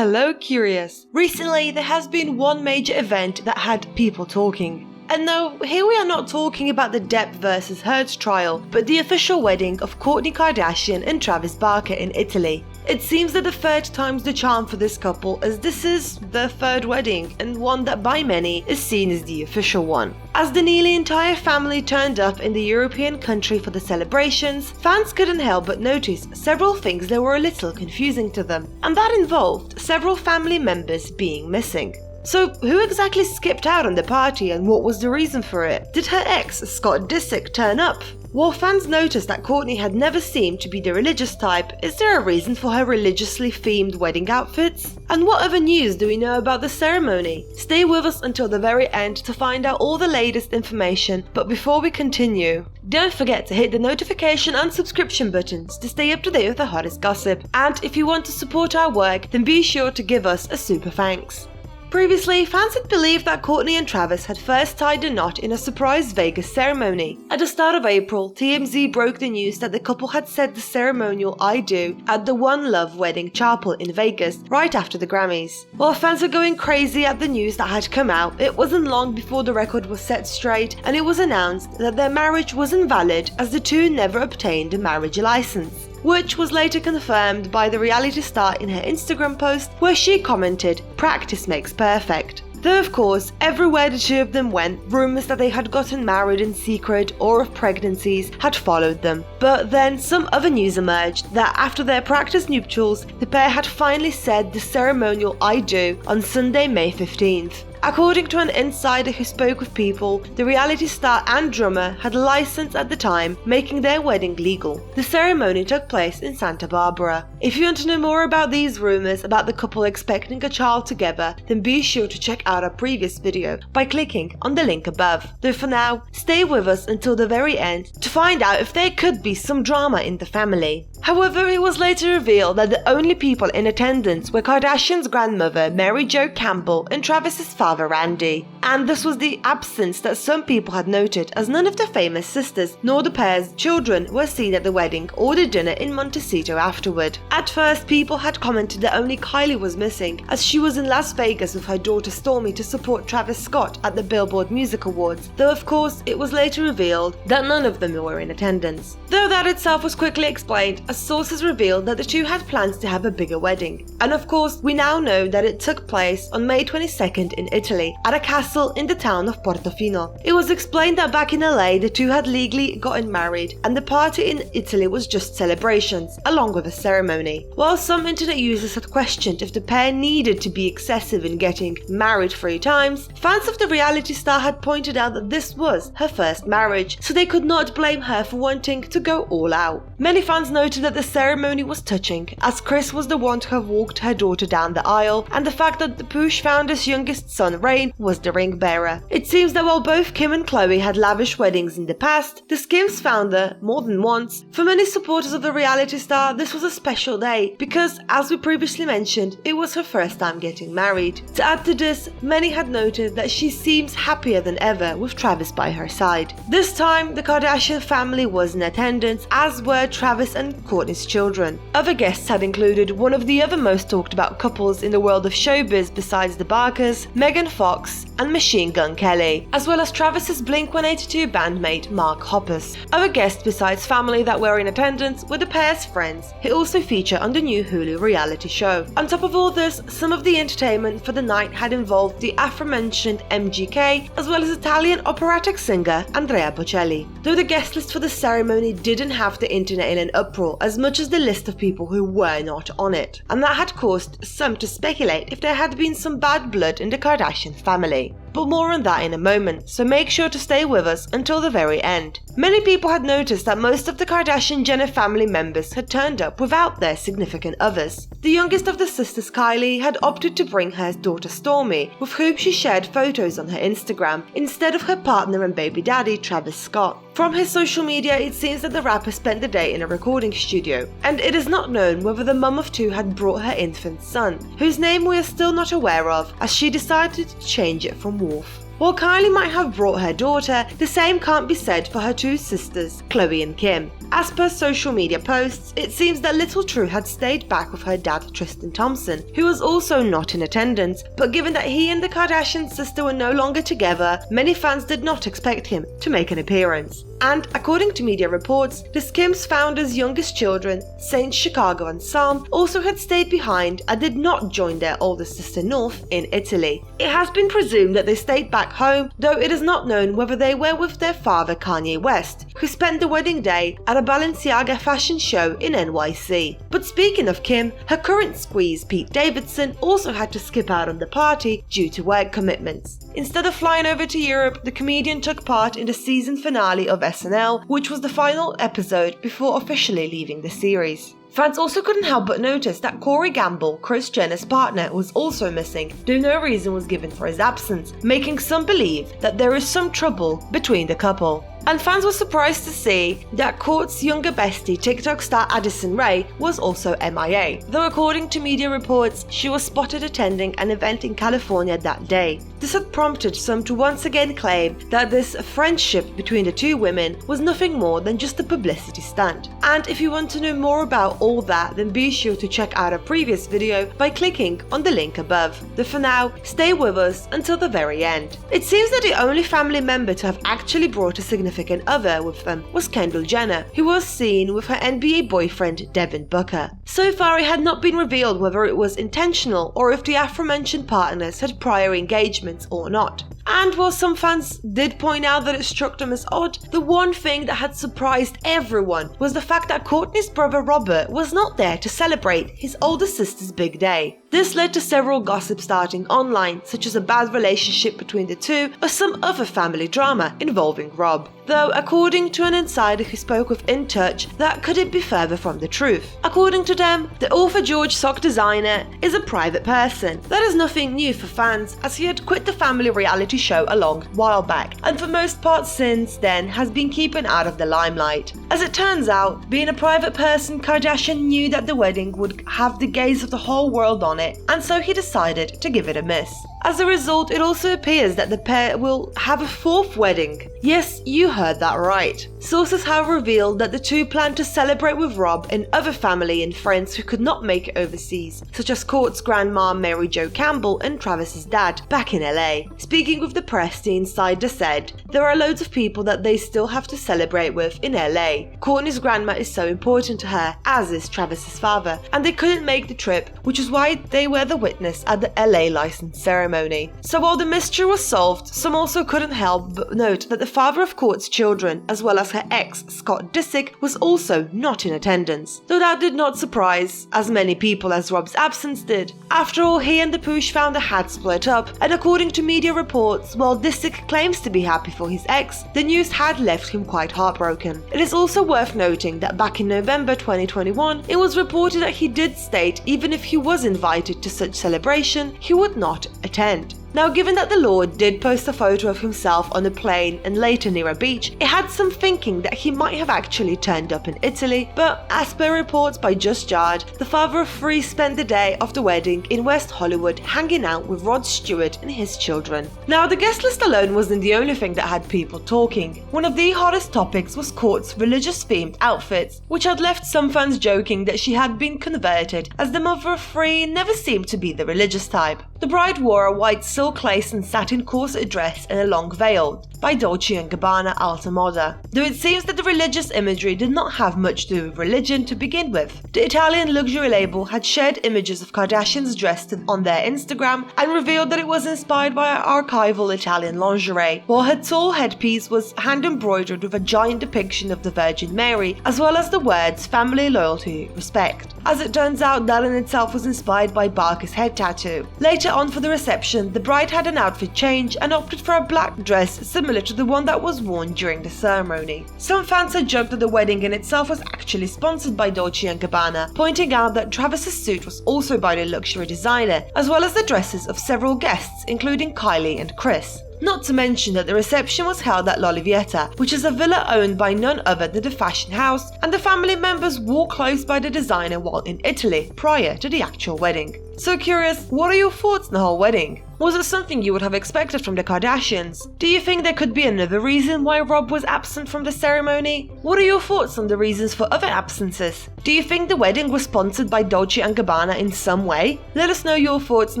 Hello Curious! Recently there has been one major event that had people talking. And no, here we are not talking about the Depp vs. Heard trial, but the official wedding of Kourtney Kardashian and Travis Barker in Italy. It seems that the third time's the charm for this couple, as this is their third wedding, and one that by many is seen as the official one. As the nearly entire family turned up in the European country for the celebrations, fans couldn't help but notice several things that were a little confusing to them, and that involved several family members being missing. So who exactly skipped out on the party and what was the reason for it? Did her ex, Scott Disick, turn up? While fans noticed that Kourtney had never seemed to be the religious type, is there a reason for her religiously themed wedding outfits? And what other news do we know about the ceremony? Stay with us until the very end to find out all the latest information, but before we continue, don't forget to hit the notification and subscription buttons to stay up to date with the hottest gossip. And if you want to support our work, then be sure to give us a super thanks. Previously, fans had believed that Kourtney and Travis had first tied the knot in a surprise Vegas ceremony. At the start of April, TMZ broke the news that the couple had said the ceremonial I do at the One Love Wedding Chapel in Vegas right after the Grammys. While fans were going crazy at the news that had come out, it wasn't long before the record was set straight and it was announced that their marriage was invalid as the two never obtained a marriage license, which was later confirmed by the reality star in her Instagram post where she commented, "Practice makes perfect." Though of course, everywhere the two of them went, rumours that they had gotten married in secret or of pregnancies had followed them. But then some other news emerged that after their practice nuptials, the pair had finally said the ceremonial I do on Sunday, May 15th. According to an insider who spoke with People, the reality star and drummer had a license at the time, making their wedding legal. The ceremony took place in Santa Barbara. If you want to know more about these rumours about the couple expecting a child together, then be sure to check out our previous video by clicking on the link above. Though for now, stay with us until the very end to find out if there could be some drama in the family. However, it was later revealed that the only people in attendance were Kardashian's grandmother, Mary Jo Campbell, and Travis's father, Randy. And this was the absence that some people had noted, as none of the famous sisters nor the pair's children were seen at the wedding or the dinner in Montecito afterward. At first, people had commented that only Kylie was missing, as she was in Las Vegas with her daughter Stormi to support Travis Scott at the Billboard Music Awards, though of course it was later revealed that none of them were in attendance. Though that itself was quickly explained, as sources revealed that the two had plans to have a bigger wedding. And of course, we now know that it took place on May 22nd in Italy, at a castle in the town of Portofino. It was explained that back in LA, the two had legally gotten married, and the party in Italy was just celebrations, along with a ceremony. While some internet users had questioned if the pair needed to be excessive in getting married 3 times, fans of the reality star had pointed out that this was her first marriage, so they could not blame her for wanting to go all out. Many fans noted that the ceremony was touching, as Kris was the one to have walked her daughter down the aisle, and the fact that the Push founder's youngest son, Rain, was the ring bearer. It seems that while both Kim and Khloe had lavish weddings in the past, the Skims founder, more than once, for many supporters of the reality star, this was a special day because, as we previously mentioned, it was her first time getting married. To add to this, many had noted that she seems happier than ever with Travis by her side. This time, the Kardashian family was in attendance, as were Travis and Kourtney's children. Other guests had included one of the other most talked about couples in the world of showbiz besides the Barkers, Megan Fox and Machine Gun Kelly, as well as Travis's Blink-182 bandmate Mark Hoppus. Other guests besides family that were in attendance were the pair's friends, who also feature on the new Hulu reality show. On top of all this, some of the entertainment for the night had involved the aforementioned MGK, as well as Italian operatic singer Andrea Bocelli. Though the guest list for the ceremony didn't have the internet in an uproar as much as the list of people who were not on it, and that had caused some to speculate if there had been some bad blood in the Kardashian family. But more on that in a moment, so make sure to stay with us until the very end. Many people had noticed that most of the Kardashian-Jenner family members had turned up without their significant others. The youngest of the sisters, Kylie, had opted to bring her daughter Stormi, with whom she shared photos on her Instagram, instead of her partner and baby daddy, Travis Scott. From his social media, it seems that the rapper spent the day in a recording studio, and it is not known whether the mum of two had brought her infant son, whose name we are still not aware of, as she decided to change it from Wolf. While Kylie might have brought her daughter, the same can't be said for her two sisters, Khloe and Kim. As per social media posts, it seems that little True had stayed back with her dad Tristan Thompson, who was also not in attendance, but given that he and the Kardashian sister were no longer together, many fans did not expect him to make an appearance. And according to media reports, the Skims founder's youngest children, Saint Chicago and Sam, also had stayed behind and did not join their older sister North in Italy. It has been presumed that they stayed back home, though it is not known whether they were with their father Kanye West, who spent the wedding day at a Balenciaga fashion show in NYC. But speaking of Kim, her current squeeze Pete Davidson also had to skip out on the party due to work commitments. Instead of flying over to Europe, the comedian took part in the season finale of SNL, which was the final episode before officially leaving the series. Fans also couldn't help but notice that Corey Gamble, Kris Jenner's partner, was also missing, though no reason was given for his absence, making some believe that there is some trouble between the couple. And fans were surprised to see that Kourt's younger bestie, TikTok star Addison Rae, was also MIA, though according to media reports, she was spotted attending an event in California that day. This had prompted some to once again claim that this friendship between the two women was nothing more than just a publicity stunt. And if you want to know more about all that, then be sure to check out our previous video by clicking on the link above. But for now, stay with us until the very end. It seems that the only family member to have actually brought a significant other with them was Kendall Jenner, who was seen with her NBA boyfriend Devin Booker. So far, it had not been revealed whether it was intentional or if the aforementioned partners had prior engagements or not. And while some fans did point out that it struck them as odd, the one thing that had surprised everyone was the fact that Kourtney's brother Robert was not there to celebrate his older sister's big day. This led to several gossip starting online, such as a bad relationship between the two or some other family drama involving Rob. Though, according to an insider who spoke with In Touch, that couldn't be further from the truth. According to them, the Author George sock designer is a private person. That is nothing new for fans, as he had quit the family reality show a long while back, and for most part since then has been keeping out of the limelight. As it turns out, being a private person, Kardashian knew that the wedding would have the gaze of the whole world on it, and so he decided to give it a miss. As a result, it also appears that the pair will have a fourth wedding. Yes, you heard that right. Sources have revealed that the two plan to celebrate with Rob and other family and friends who could not make it overseas, such as Kourt's grandma Mary Jo Campbell and Travis's dad back in LA. Speaking with the press, the insider said, "There are loads of people that they still have to celebrate with in LA. Kourtney's grandma is so important to her, as is Travis's father, and they couldn't make the trip, which is why they were the witness at the LA license ceremony." So while the mystery was solved, some also couldn't help but note that the father of Kourt's children, as well as her ex, Scott Disick, was also not in attendance. Though that did not surprise as many people as Rob's absence did. After all, he and the Poosh founder had split up, and according to media reports, while Disick claims to be happy for his ex, the news had left him quite heartbroken. It is also worth noting that back in November 2021, it was reported that he did state even if he was invited to such celebration, he would not attend. Now, given that the Lord did post a photo of himself on a plane and later near a beach, it had some thinking that he might have actually turned up in Italy, but as per reports by Just Jard, the father of three spent the day of the wedding in West Hollywood hanging out with Rod Stewart and his children. Now, the guest list alone wasn't the only thing that had people talking. One of the hottest topics was Kourt's religious-themed outfits, which had left some fans joking that she had been converted, as the mother of three never seemed to be the religious type. The bride wore a white silk lace and satin corset dress and a long veil by Dolce & Gabbana Alta Moda, though it seems that the religious imagery did not have much to do with religion to begin with. The Italian luxury label had shared images of Kardashians dressed on their Instagram and revealed that it was inspired by archival Italian lingerie, while her tall headpiece was hand embroidered with a giant depiction of the Virgin Mary, as well as the words family, loyalty, respect. As it turns out, that in itself was inspired by Barker's head tattoo. Later on for the reception, the bride had an outfit change and opted for a black dress similar to the one that was worn during the ceremony. Some fans had joked that the wedding in itself was actually sponsored by Dolce & Gabbana, pointing out that Travis's suit was also by the luxury designer, as well as the dresses of several guests including Kylie and Kris. Not to mention that the reception was held at L'Olivietta, which is a villa owned by none other than the fashion house, and the family members wore clothes by the designer while in Italy prior to the actual wedding. So curious, what are your thoughts on the whole wedding? Was it something you would have expected from the Kardashians? Do you think there could be another reason why Rob was absent from the ceremony? What are your thoughts on the reasons for other absences? Do you think the wedding was sponsored by Dolce & Gabbana in some way? Let us know your thoughts in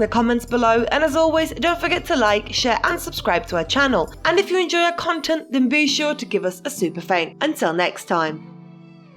the comments below, and as always, don't forget to like, share and subscribe to our channel. And if you enjoy our content, then be sure to give us a super fame. Until next time.